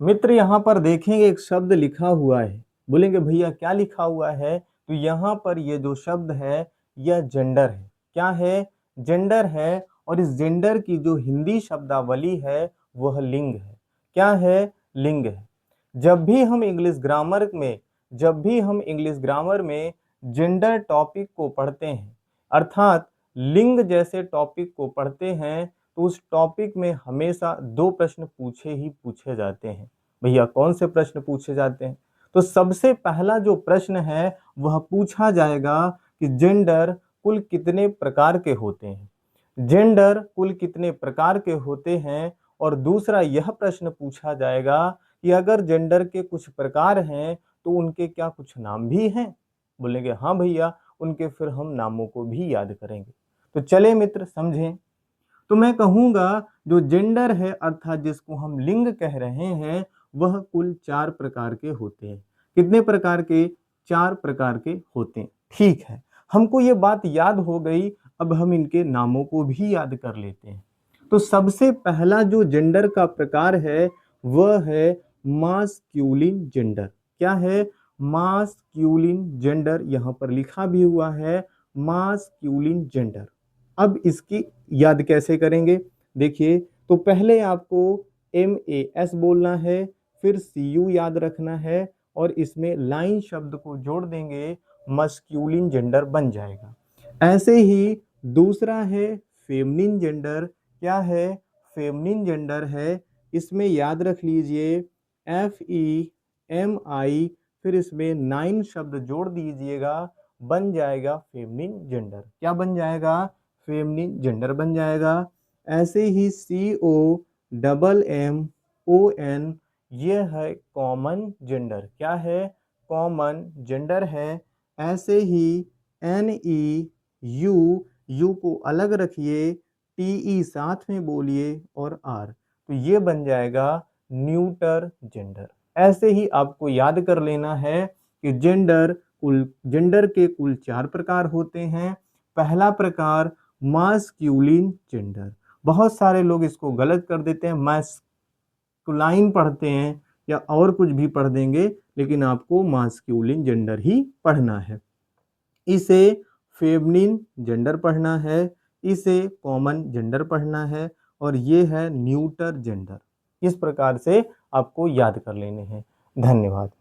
मित्र यहाँ पर देखेंगे एक शब्द लिखा हुआ है, बोलेंगे भैया क्या लिखा हुआ है? तो यहाँ पर ये जो शब्द है यह जेंडर है। क्या है? जेंडर है। और इस जेंडर की जो हिंदी शब्दावली है वह लिंग है। क्या है? लिंग है। जब भी हम इंग्लिश ग्रामर में जेंडर टॉपिक को पढ़ते हैं, अर्थात लिंग जैसे टॉपिक को पढ़ते हैं, तो उस टॉपिक में हमेशा दो प्रश्न पूछे ही पूछे जाते हैं। भैया कौन से प्रश्न पूछे जाते हैं? तो सबसे पहला जो प्रश्न है वह पूछा जाएगा कि जेंडर कुल कितने प्रकार के होते हैं। जेंडर कुल कितने प्रकार के होते हैं। और दूसरा यह प्रश्न पूछा जाएगा कि अगर जेंडर के कुछ प्रकार हैं तो उनके क्या कुछ नाम भी हैं? बोलेंगे हाँ भैया, उनके फिर हम नामों को भी याद करेंगे। तो चले मित्र समझें। तो मैं कहूंगा जो जेंडर है अर्थात जिसको हम लिंग कह रहे हैं वह कुल 4 प्रकार के होते हैं। कितने प्रकार के? 4 प्रकार के होते हैं। ठीक है, हमको ये बात याद हो गई। अब हम इनके नामों को भी याद कर लेते हैं। तो सबसे पहला जो जेंडर का प्रकार है वह है मास्क्यूलिन जेंडर। क्या है? मास्क्यूलिन जेंडर। यहाँ पर लिखा भी हुआ है मास्क्यूलिन जेंडर। अब इसकी याद कैसे करेंगे? देखिए, तो पहले आपको MAS बोलना है, फिर CU याद रखना है और इसमें लाइन शब्द को जोड़ देंगे, मस्क्यूलिन जेंडर बन जाएगा। ऐसे ही दूसरा है फेमनिन जेंडर। क्या है? फेमनिन जेंडर है। इसमें याद रख लीजिए FEMI, फिर इसमें 9 शब्द जोड़ दीजिएगा, बन जाएगा फेमनिन जेंडर। क्या बन जाएगा? फेमनिन जेंडर बन जाएगा। ऐसे ही COMMON, ये है कॉमन जेंडर। क्या है? कॉमन जेंडर है। ऐसे ही NEU, यू को अलग रखिए, TE साथ में बोलिए और R, तो ये बन जाएगा न्यूटर जेंडर। ऐसे ही आपको याद कर लेना है कि जेंडर के कुल 4 प्रकार होते हैं। पहला प्रकार मास्क्यूलिन जेंडर। बहुत सारे लोग इसको गलत कर देते हैं, मास्कुलाइन पढ़ते हैं या और कुछ भी पढ़ देंगे, लेकिन आपको मास्क्यूलिन जेंडर ही पढ़ना है। इसे फेमनिन जेंडर पढ़ना है, इसे कॉमन जेंडर पढ़ना है और ये है न्यूटर जेंडर। इस प्रकार से आपको याद कर लेने हैं। धन्यवाद।